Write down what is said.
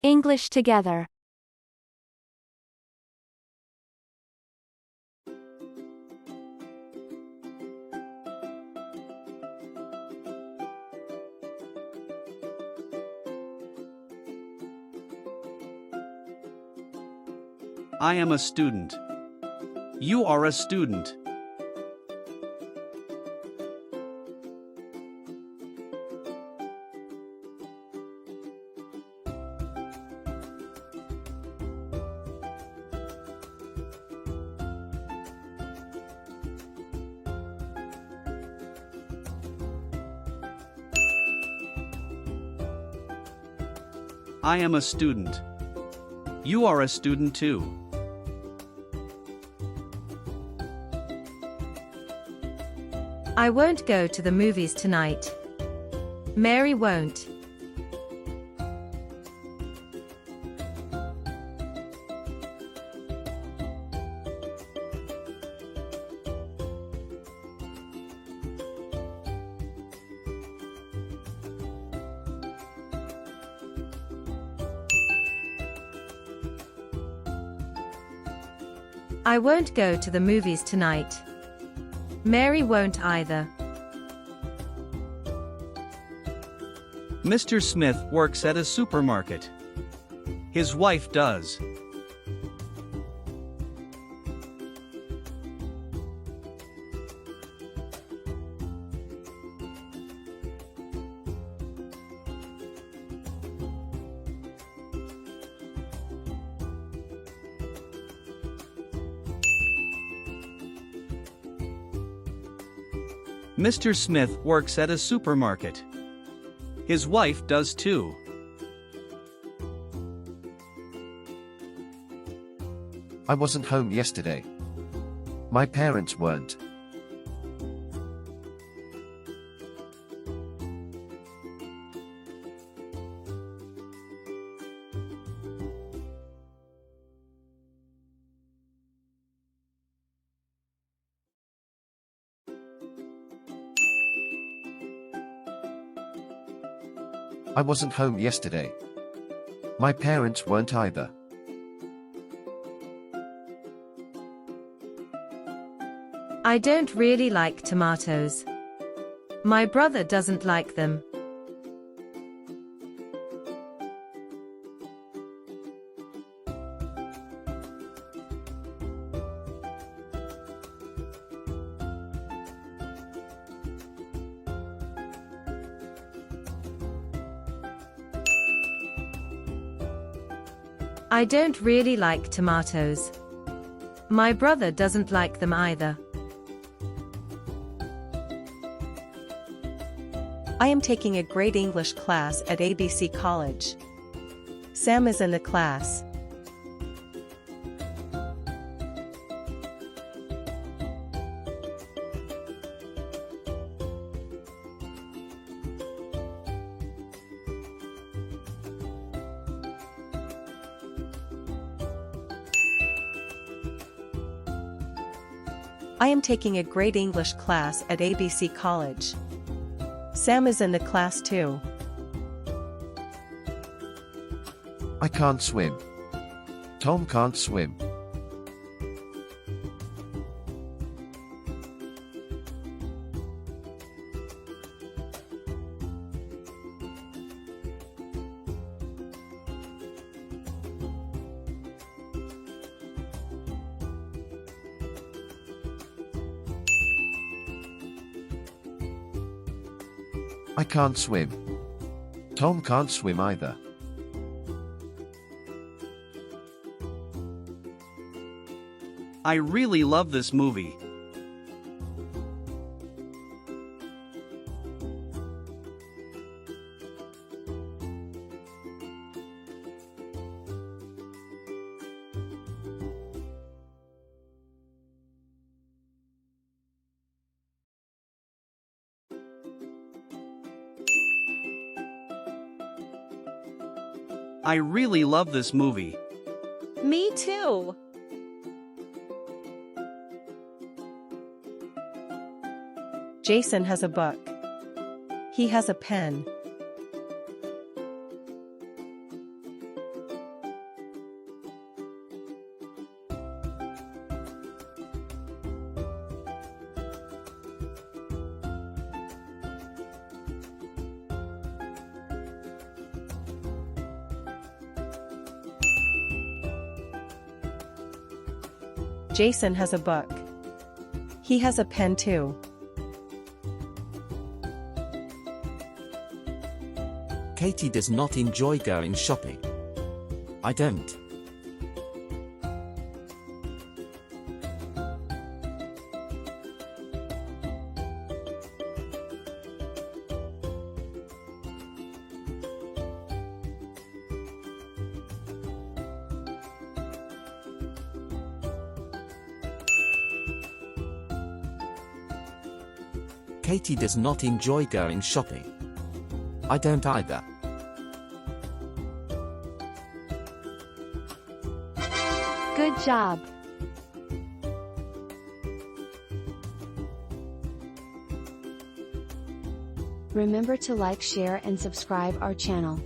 English together. I am a student. You are a student. I am a student. You are a student too. I won't go to the movies tonight. Mary won't. I won't go to the movies tonight. Mary won't either. Mr. Smith works at a supermarket. His wife does. Mr. Smith works at a supermarket. His wife does too. I wasn't home yesterday. My parents weren't. I wasn't home yesterday. My parents weren't either. I don't really like tomatoes. My brother doesn't like them. I don't really like tomatoes. My brother doesn't like them either. I am taking a great English class at ABC College. Sam is in the class. I am taking a great English class at ABC College. Sam is in the class too. I can't swim. Tom can't swim. I can't swim. Tom can't swim either. I really love this movie. I really love this movie. Me too. Jason has a book. He has a pen. Jason has a book. He has a pen too. Katie does not enjoy going shopping. I don't. Katie does not enjoy going shopping. I don't either. Good job. Remember to like, share and subscribe our channel.